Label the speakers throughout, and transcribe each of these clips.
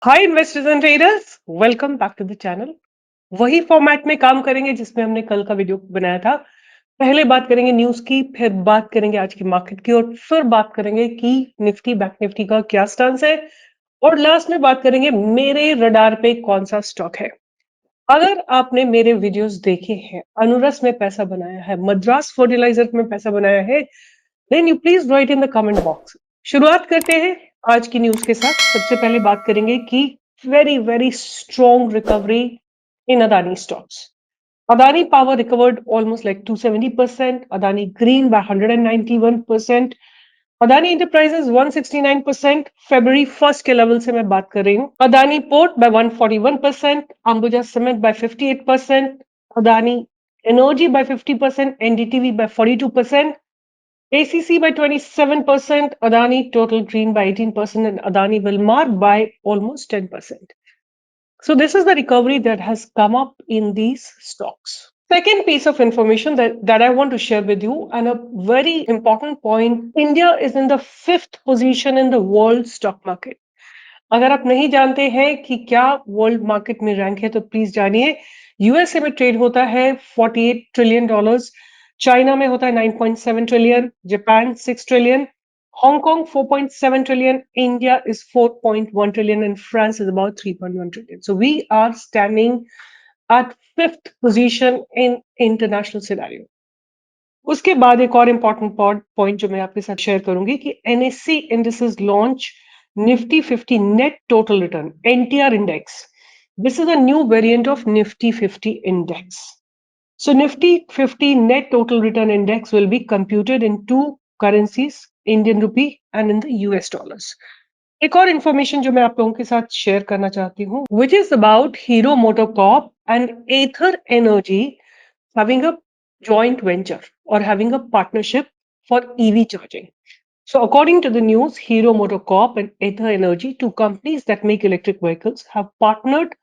Speaker 1: Hi investors and traders, welcome back to the channel. वही format में काम करेंगे जिसमें हमने कल का वीडियो बनाया था। पहले बात करेंगे न्यूज की, फिर बात करेंगे आज की मार्केट की, और फिर बात करेंगे कि निफ्टी बैंक निफ्टी का क्या स्टांस है, और लास्ट में बात करेंगे मेरे रडार पे कौन सा स्टॉक है। अगर आपने मेरे वीडियोस देखे हैं, अनुरस में पैसा बनाया है, मद्रास फर्टिलाइजर में पैसा बनाया है, then you please write in the comment box. शुरुआत करते हैं आज की न्यूज के साथ। सबसे पहले बात करेंगे कि very very strong recovery in Adani stocks. Adani Power recovered almost like 270%, Adani Green by 191%, Adani Enterprises 169%, February 1st के लेवल से मैं बात कर रही हूँ। Adani Port by 141%, Ambuja Cement by 58%, Adani Energy by 50%, NDTV by 42%, ACC by 27%, Adani Total Green by 18%, and Adani Wilmar by almost 10%. So this is the recovery that has come up in these stocks. Second piece of information that I want to share with you, and a very important point, India is in the 5th position in the world stock market. अगर आप नहीं जानते हैं कि क्या world market में rank है तो प्लीज जानिए। यूएसए में ट्रेड होता है $48 ट्रिलियन, चाइना में होता है 9.7 trillion, Japan 6 trillion, Hong Kong 4.7 trillion, India is 4.1 trillion, and France is about 3.1 trillion. So we are standing at fifth position in international scenario. उसके बाद एक और इम्पॉर्टेंट पॉइंट जो मैं आपके साथ शेयर करूंगी कि NSC indices launch Nifty 50 net total return NTR index. This is a new variant of Nifty 50 index. So Nifty 50 net total return index will be computed in two currencies, Indian rupee and in the US dollars. एक और information जो मैं आप लोगों के साथ share करना चाहती हूँ, which is about Hero MotoCorp and Ather Energy having a joint venture or having a partnership for EV charging. So according to the news, Hero MotoCorp and Ather Energy, two companies that make electric vehicles, have partnered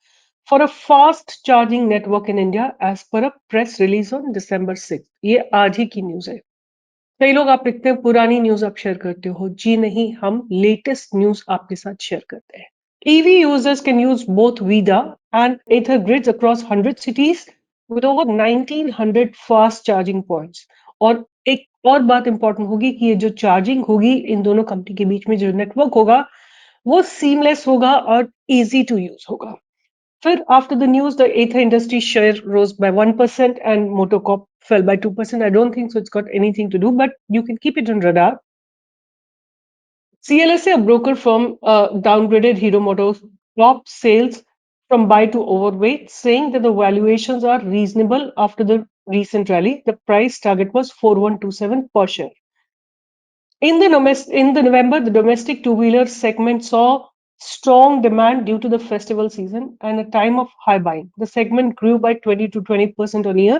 Speaker 1: for a fast charging network in India as per a press release on December 6th. ये आज ही की news है। कई लोग आप लिखते हैं पुरानी न्यूज आप शेयर करते हो। जी नहीं, हम लेटेस्ट न्यूज आपके साथ शेयर करते हैं। EV users can use both VIDA and Ather grids across 100 cities with over 1900 fast charging points. और एक और बात इंपॉर्टेंट होगी कि ये जो चार्जिंग होगी इन दोनों कंपनी के बीच में जो नेटवर्क होगा वो सीमलेस होगा और इजी टू यूज होगा। फिर after the news, the Ather industry share rose by 1% and Motocorp fell by 2%. I don't think so it's got anything to do, but you can keep it on radar. CLSA, a broker firm, downgraded Hero Motocorp sales from buy to overweight, saying that the valuations are reasonable after the recent rally. The price target was 4127 per share. In the November, the domestic two-wheeler segment saw strong demand due to the festival season and a time of high buying. The segment grew by 20 to 20% on year.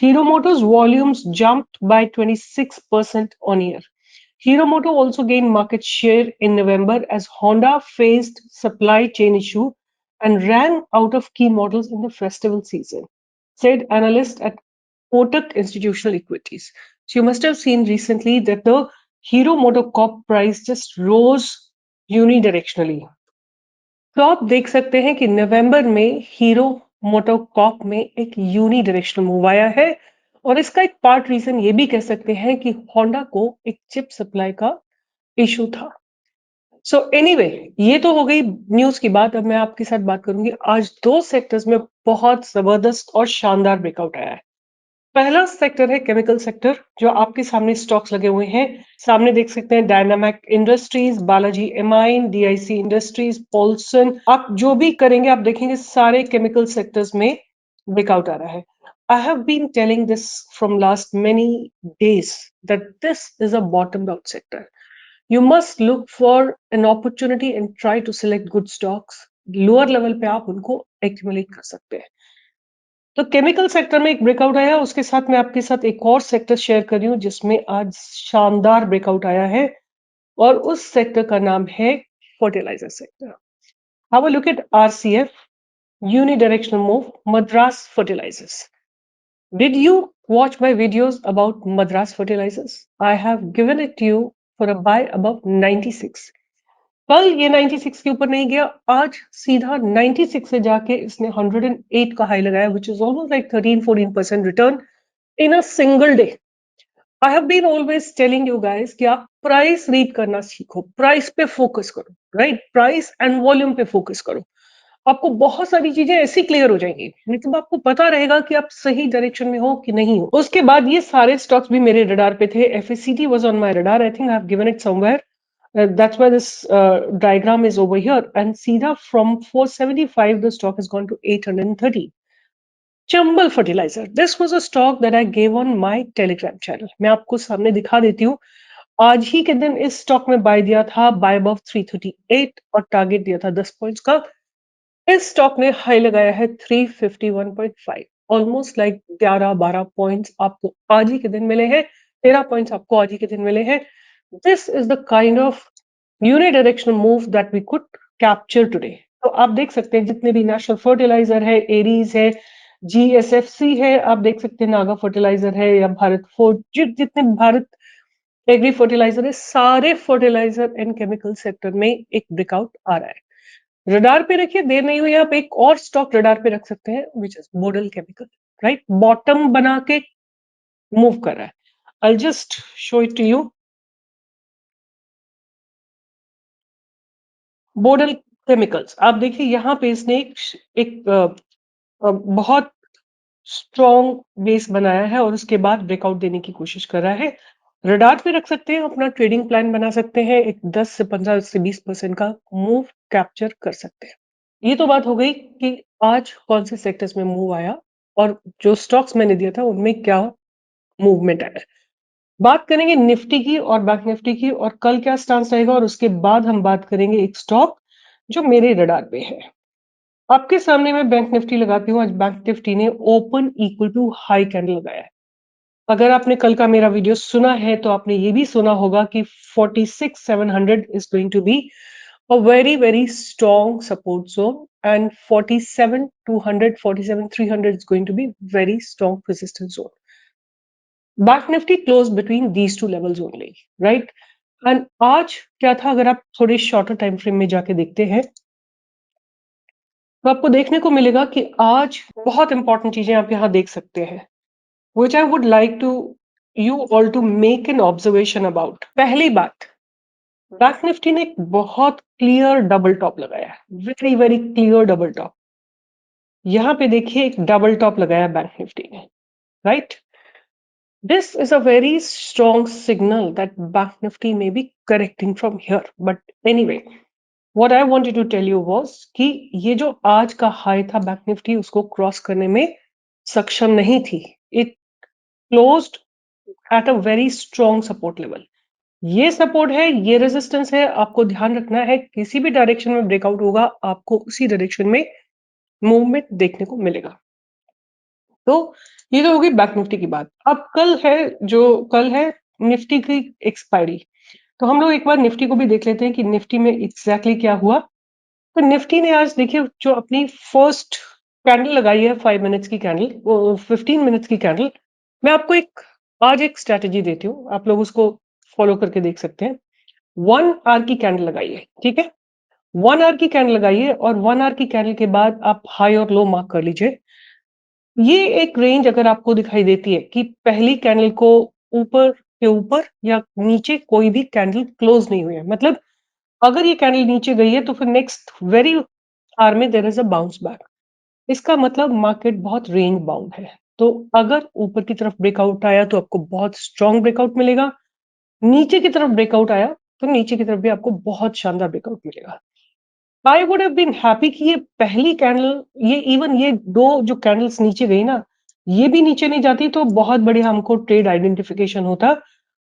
Speaker 1: Hero Motors volumes jumped by 26% on year. Hero Moto also gained market share in November as Honda faced supply chain issue and ran out of key models in the festival season, said analyst at Kotak Institutional Equities. So you must have seen recently that the Hero MotoCorp price just rose unidirectionally. तो आप देख सकते हैं कि नवंबर में hero MotoCorp में एक unidirectional move आया है, और इसका एक पार्ट रीजन ये भी कह सकते हैं कि होंडा को एक चिप सप्लाई का इशू था। सो एनीवे, ये तो हो गई न्यूज की बात। अब मैं आपके साथ बात करूंगी आज दो सेक्टर्स में बहुत जबरदस्त और शानदार ब्रेकआउट आया है। पहला सेक्टर है केमिकल सेक्टर, जो आपके सामने स्टॉक्स लगे हुए हैं। सामने देख सकते हैं dynamic industries, Balaji amines, DIC industries, Polson. आप जो भी करेंगे आप देखेंगे सारे केमिकल सेक्टर्स में ब्रेकआउट आ रहा है। I have been telling this from last many days that this is a bottom out sector. You must look for an opportunity and try to select good stocks. Lower level पे आप उनको accumulate कर सकते हैं। तो chemical sector में एक breakout आया, उसके साथ मैं आपके साथ एक और सेक्टर शेयर कर रही हूँ जिसमें आज शानदार ब्रेकआउट आया है, और उस सेक्टर का नाम है fertiliser sector. Have a look at RCF, unidirectional move, Madras Fertilizers. Did you watch my videos about Madras Fertilizers? I have given it to you for a buy above 96. कल ये 96 के ऊपर नहीं गया, आज सीधा 96 से जाके इसने 108 का हाई लगाया, which is almost like 13-14% return in a single day. I have been always telling you guys कि आप प्राइस रीड करना सीखो, प्राइस पे फोकस करो, राइट? प्राइस एंड वॉल्यूम पे फोकस करो। आपको बहुत सारी चीजें ऐसी क्लियर हो जाएंगी, मतलब आपको पता रहेगा कि आप सही डायरेक्शन में हो कि नहीं हो। उसके बाद ये सारे स्टॉक्स भी मेरे रडार पे थे। FSCT was on my radar, I think I have given it somewhere, that's why this diagram is over here, and सीधा from 475 the stock has gone to 830. Chambal fertiliser, this was a stock that I gave on my Telegram channel. मैं आपको सामने दिखा देती हूँ। आज ही के दिन इस स्टॉक में बाय दिया था, बाय अबव 338 और टारगेट दिया था 10 पॉइंट्स का। इस स्टॉक ने हाई लगाया है 351.5, ऑलमोस्ट लाइक 11-12 पॉइंट्स आपको आज ही के दिन मिले हैं, 13 पॉइंट्स आपको आज ही के दिन मिले हैं। This is the kind of unidirectional move that we could capture today. तो आप देख सकते हैं जितने भी नेशनल फर्टिलाइजर है, एरीज है, जीएसएफसी है, आप देख सकते हैं नागा फर्टिलाइजर है, या भारत फोर्ज, जितने भारत एग्री फर्टिलाइजर है, सारे फर्टिलाइजर एंड केमिकल सेक्टर में एक ब्रेकआउट आ रहा है। रडार पे रखिए, देर नहीं हुई आप एक और स्टॉक रडार पे रख सकते हैं, which is Bodal chemical, right? Bottom बना के मूव कर रहा है। I just show it to you. Bodal chemicals, आप देखिए यहाँ पे इसने एक बहुत स्ट्रॉन्ग बेस बनाया है और उसके बाद ब्रेकआउट देने की कोशिश कर रहा है। रडार पे रख सकते हैं, अपना ट्रेडिंग प्लान बना सकते हैं, एक 10 से 15 से 20% का मूव कैप्चर कर सकते हैं। ये तो बात हो गई कि आज कौन से सेक्टर्स में मूव आया और जो स्टॉक्स मैंने दिया था उनमें क्या मूवमेंट आया। बात करेंगे निफ्टी की और बैंक निफ्टी की, और कल क्या स्टांस रहेगा, और उसके बाद हम बात करेंगे एक स्टॉक जो मेरे रडार पे है। आपके सामने मैं बैंक निफ्टी लगाती हूँ। आज बैंक निफ्टी ने open equal to high candle लगाया है। अगर आपने कल का मेरा वीडियो सुना है तो आपने ये भी सुना होगा कि 46,700 is going to be a very strong support zone, and 47,200, 47,300 is going to be very strong resistance zone. Bank Nifty closed between these two levels only, right? And आज क्या था, अगर आप थोड़े शॉर्टर टाइम फ्रेम में जाके देखते हैं तो आपको देखने को मिलेगा कि आज बहुत इंपॉर्टेंट चीजें आप यहाँ देख सकते हैं, which I would like to you all to make an observation about. पहली बात, बैंक निफ्टी ने एक बहुत क्लियर डबल टॉप लगाया है, वेरी क्लियर डबल टॉप। यहाँ पे देखिए एक डबल टॉप लगाया बैंक निफ्टी ने, right? This is a very strong signal that bank Nifty may be correcting from here, but anyway, what I wanted to tell you was कि ये जो आज का हाई था बैंक निफ्टी उसको cross करने में सक्षम नहीं थी। It closed at a very strong support level. ये सपोर्ट है, ये रेजिस्टेंस है, आपको ध्यान रखना है। किसी भी डायरेक्शन में ब्रेकआउट होगा आपको उसी डायरेक्शन में मूवमेंट देखने को मिलेगा। तो ये तो होगी बैंक निफ्टी की बात। अब कल है निफ्टी की एक्सपायरी। तो हम लोग एक बार निफ्टी को भी देख लेते हैं कि निफ्टी में एग्जैक्टली क्या हुआ। तो निफ्टी ने आज देखिए जो अपनी फर्स्ट कैंडल लगाई है, 5 मिनट्स की कैंडल, 15 मिनट्स की कैंडल। मैं आपको आज एक स्ट्रेटेजी देती हूँ, आप लोग उसको फॉलो करके देख सकते हैं। 1 आवर की कैंडल लगाइए, ठीक है? 1 आवर की कैंडल लगाइए और 1 आवर की कैंडल के बाद आप हाई और लो मार्क कर लीजिए। ये एक रेंज अगर आपको दिखाई देती है कि पहली कैंडल को ऊपर के ऊपर या नीचे कोई भी कैंडल क्लोज नहीं हुई है, मतलब अगर ये कैंडल नीचे गई है तो फिर नेक्स्ट वेरी आवर में there is a bounce back. इसका मतलब मार्केट बहुत रेंज बाउंड है। तो अगर ऊपर की तरफ ब्रेकआउट आया तो आपको बहुत स्ट्रॉन्ग ब्रेकआउट मिलेगा, नीचे की तरफ ब्रेकआउट आया तो नीचे की तरफ भी आपको बहुत शानदार ब्रेकआउट मिलेगा। I would have been happy कि ये पहली कैंडल, ये इवन ये दो जो कैंडल्स नीचे गई ना, ये भी नीचे नहीं जाती तो बहुत बढ़िया हमको ट्रेड आइडेंटिफिकेशन होता।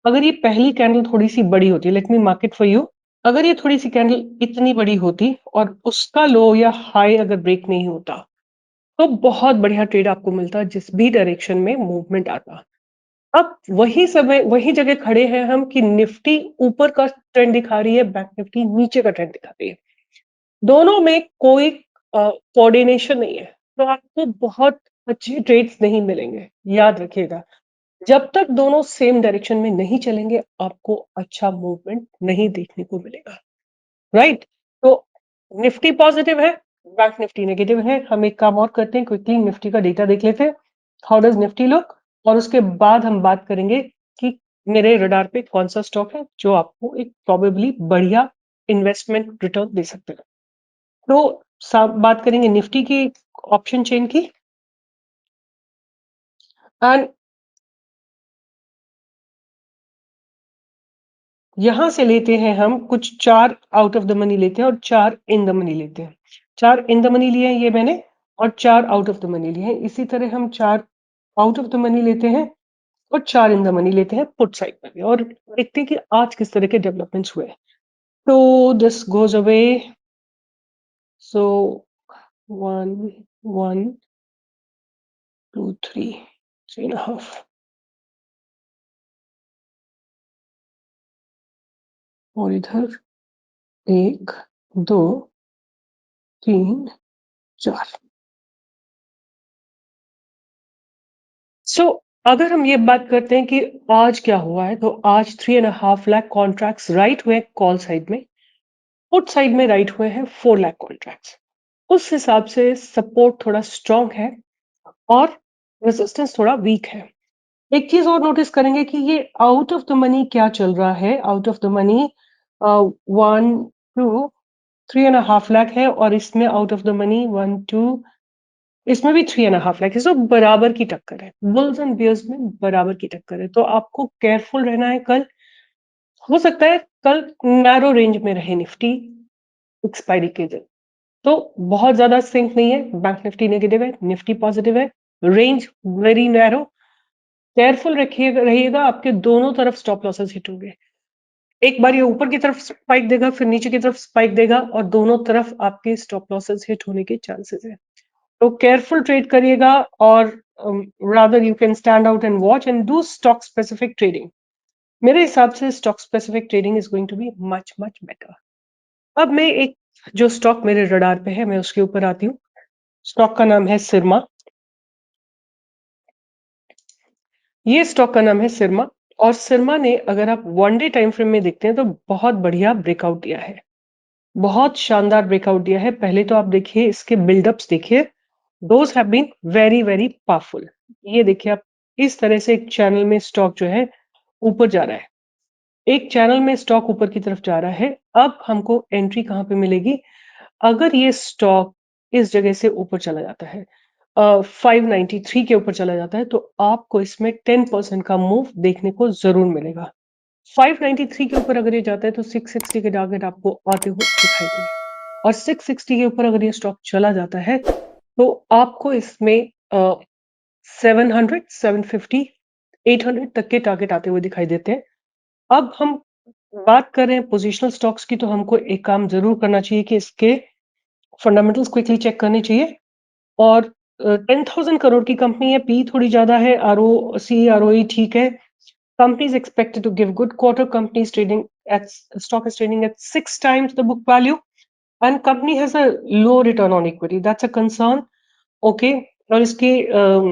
Speaker 1: अगर ये पहली कैंडल थोड़ी सी बड़ी होती, let me mark it for you, अगर ये थोड़ी सी कैंडल इतनी बड़ी होती और उसका लो या हाई अगर ब्रेक नहीं होता तो बहुत बढ़िया ट्रेड आपको मिलता जिस भी डायरेक्शन में मूवमेंट आता। अब वही जगह खड़े हैं हम कि निफ्टी ऊपर का ट्रेंड दिखा रही है, बैंक निफ्टी नीचे का ट्रेंड दिखा रही है। दोनों में कोई कोऑर्डिनेशन नहीं है, तो आपको बहुत अच्छे ट्रेड्स नहीं मिलेंगे। याद रखिएगा, जब तक दोनों सेम डायरेक्शन में नहीं चलेंगे आपको अच्छा मूवमेंट नहीं देखने को मिलेगा। राइट? तो निफ्टी पॉजिटिव है, बैंक निफ्टी नेगेटिव है। हम एक काम और करते हैं, क्विकली निफ्टी का डेटा देख लेते हैं। How does Nifty look? और उसके बाद हम बात करेंगे कि मेरे रडार पे कौन सा स्टॉक है जो आपको एक प्रोबेबली बढ़िया इन्वेस्टमेंट रिटर्न दे सकते हैं। तो बात करेंगे निफ्टी की ऑप्शन चेन की। एंड यहां से लेते हैं हम कुछ 4 आउट ऑफ द मनी लेते हैं और 4 इन द मनी लेते हैं। 4 इन द मनी लिए हैं ये मैंने, और 4 आउट ऑफ द मनी लिए हैं। इसी तरह हम 4 आउट ऑफ द मनी लेते हैं और 4 इन द मनी लेते हैं पुट साइड पर भी, और देखते हैं कि आज किस तरह के डेवलपमेंट्स हुए। तो दिस गोज अवे। सो 1 1 2 3 3.5 और इधर 1 2 3 4। सो अगर हम ये बात करते हैं कि आज क्या हुआ है, तो आज 3.5 लाख कॉन्ट्रैक्ट्स राइट हुए कॉल साइड में, पुट साइड में राइट हुए हैं 4 लाख कॉन्ट्रैक्ट्स। उस हिसाब से सपोर्ट थोड़ा स्ट्रांग है और रेजिस्टेंस थोड़ा वीक है। एक चीज और नोटिस करेंगे कि ये आउट ऑफ द मनी क्या चल रहा है। Out of the money 1 2 3.5 lakh है, और इसमें आउट ऑफ द मनी 1 2, इसमें भी 3.5 लाख है। सो बराबर की टक्कर है, बुल्स एंड बियर्स में बराबर की टक्कर है। तो आपको केयरफुल रहना है। कल हो सकता है कल नैरो रेंज में रहे निफ्टी एक्सपायरी के दिन, तो बहुत ज्यादा सिंक नहीं है। बैंक निफ्टी नेगेटिव है, निफ्टी पॉजिटिव है, रेंज वेरी नैरो। केयरफुल रखिएगा, रहिएगा, आपके दोनों तरफ स्टॉप लॉसेस हिट होंगे। एक बार ये ऊपर की तरफ स्पाइक देगा, फिर नीचे की तरफ स्पाइक देगा, और दोनों तरफ आपके स्टॉप लॉसेस हिट होने के चांसेस है। तो केयरफुल ट्रेड करिएगा, और rather you can stand out and watch and do stock specific trading. मेरे हिसाब से stock specific trading is going to be much much better. अब मैं एक जो स्टॉक मेरे रडार पे है मैं उसके ऊपर आती हूँ। स्टॉक का नाम है सिरमा। ये स्टॉक का नाम है सिरमा, और सिरमा ने अगर आप 1 डे टाइम फ्रेम में देखते हैं तो बहुत बढ़िया ब्रेकआउट दिया है, बहुत शानदार ब्रेकआउट दिया है। पहले तो आप देखिए इसके बिल्डअप्स देखिए, those have been very very powerful. ये देखिए आप, इस तरह से एक चैनल में स्टॉक जो है ऊपर जा रहा है, एक चैनल में स्टॉक ऊपर की तरफ जा रहा है। अब हमको एंट्री कहाँ पे मिलेगी? अगर ये स्टॉक इस जगह से ऊपर चला जाता है, 593 के ऊपर चला जाता है, तो आपको इसमें 10% का मूव देखने को जरूर मिलेगा। 593 के ऊपर अगर ये जाता है तो 660 के टारगेट आपको आते हुए दिखाई देंगे, और 660 के ऊपर अगर ये स्टॉक चला जाता है तो आपको इसमें 700 750 800 तक के टारगेट आते हुए दिखाई देते हैं। अब हम बात कर रहे हैं पोजिशनल स्टॉक्स की, तो हमको एक काम जरूर करना चाहिए कि इसके फंडामेंटल्स क्विकली चेक करने चाहिए। और 10,000 करोड़ की कंपनी है, पी थोड़ी ज्यादा है, ROC ROE ठीक है। Company is expected to give good quarter. Company is trading at stock is trading at 6 times the book value, and company has a low return on equity. That's a concern. Okay. और इसके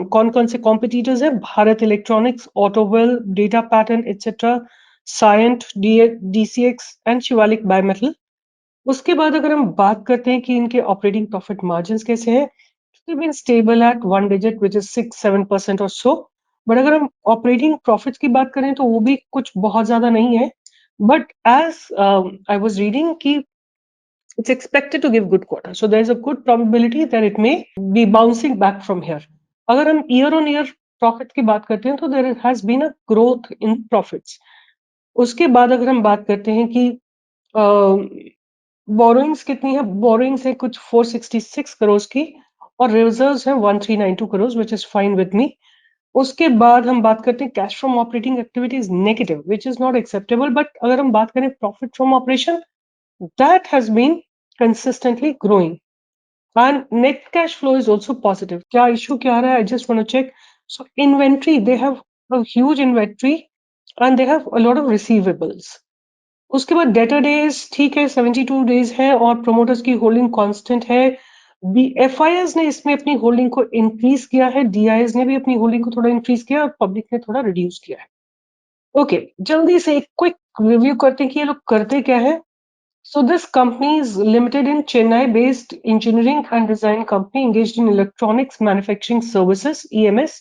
Speaker 1: कौन कौन से competitors हैं? Bharat electronics, ऑटोवेल, Data Patterns etcetera, Cyient, DCX and Shivalik Bimetal. उसके बाद अगर हम बात करते हैं कि इनके ऑपरेटिंग प्रॉफिट मार्जिन्स कैसे हैं, they've been stable at 1 digit, which is 6-7% or so. But अगर हम ऑपरेटिंग प्रॉफिट्स की बात करें तो वो भी कुछ बहुत ज्यादा नहीं है। But as I was reading कि it's expected to give good quarter, so there is a good probability that it may be bouncing back from here. अगर हम ईयर ऑन ईयर प्रॉफिट की बात करते हैं तो there has been a growth in profits. उसके बाद अगर हम बात करते हैं कि बोरोइंग्स कितनी है, बोरोइंग्स है कुछ 466 करोड़ की, और रिजर्व्स है 1392 crore, which is fine with me. उसके बाद हम बात करते हैं cash from operating activities negative, which is not acceptable. But अगर हम बात करें profit from operation, that has been consistently growing, and net cash flow is also positive. क्या इशू क्या आ रहा है? I just want to check. So inventory, they have a huge inventory and they have a lot of receivables. उसके बाद debtor days ठीक है, 72 days है, और प्रोमोटर्स की होल्डिंग कांस्टेंट है। FIs ने इसमें अपनी होल्डिंग को इंक्रीज किया है, DIs ने भी अपनी होल्डिंग को थोड़ा इंक्रीज किया, और पब्लिक ने थोड़ा रिड्यूस किया है। ओके, जल्दी से एक क्विक रिव्यू करते हैं कि ये लोग करते क्या है। So this company is limited in Chennai-based engineering and design company engaged in electronics manufacturing services (EMS).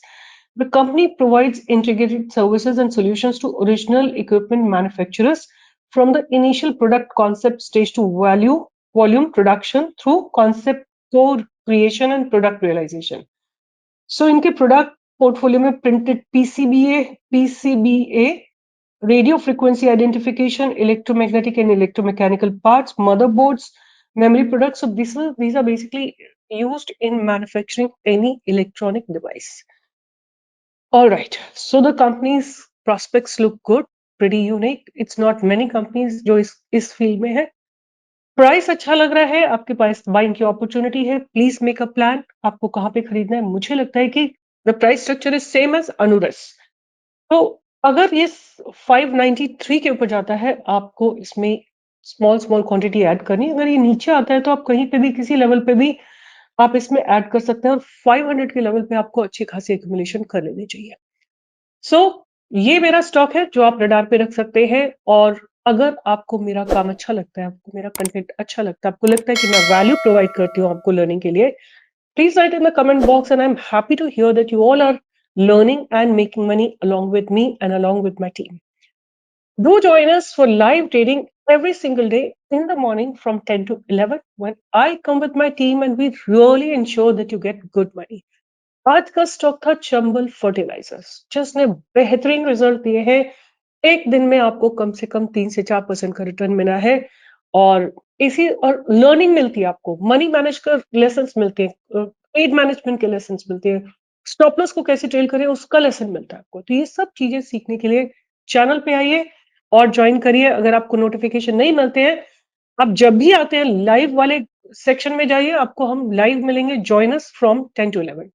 Speaker 1: The company provides integrated services and solutions to original equipment manufacturers from the initial product concept stage to value volume production through concept co-creation and product realization. So इनके product portfolio में printed पीसीबीए, radio frequency identification, electromagnetic and electromechanical parts, motherboards, memory products. So these are basically used in manufacturing any electronic device. All right. So the company's prospects look good, pretty unique. It's not many companies जो इस field में है. Price अच्छा लग रहा है, आपके पास बाइंग की अपॉर्चुनिटी है. Please make a plan. आपको कहाँ पे खरीदना है? मुझे लगता है कि the price structure is same as अनुरस. तो अगर ये 593 के ऊपर जाता है, आपको इसमें स्मॉल स्मॉल क्वांटिटी ऐड करनी है. अगर ये नीचे आता है तो आप कहीं पे भी किसी लेवल पे भी आप इसमें ऐड कर सकते हैं और 500 के लेवल पे आपको अच्छी खासी एक्यूमुलेशन कर लेनी चाहिए. सो ये मेरा स्टॉक है जो आप रडार पे रख सकते हैं. और अगर आपको मेरा काम अच्छा लगता है, आपको मेरा कंटेंट अच्छा लगता है, आपको लगता है कि मैं वैल्यू प्रोवाइड करती हूँ आपको लर्निंग के लिए, please write in the comment box and I'm happy to hear that you all are learning and making money along with me and along with my team. Do join us for live trading every single day in the morning from 10 to 11 when I come with my team and we really ensure that you get good money. आज का stock था Chambal fertilisers, जिसने बेहतरीन result दिए हैं. एक दिन में आपको कम से कम 3 से 4% का रिटर्न मिला है. और इसी और लर्निंग मिलती है, आपको मनी मैनेज कर लेसन मिलते हैं, ट्रेड मैनेजमेंट के लेसन मिलते हैं, स्टॉप लॉस को कैसे ट्रेल करें उसका लेसन मिलता है आपको. तो ये सब चीजें सीखने के लिए चैनल पे आइए और ज्वाइन करिए. अगर आपको नोटिफिकेशन नहीं मिलते हैं, आप जब भी आते हैं लाइव वाले सेक्शन में जाइए, आपको हम लाइव मिलेंगे. Join us from 10 to 11.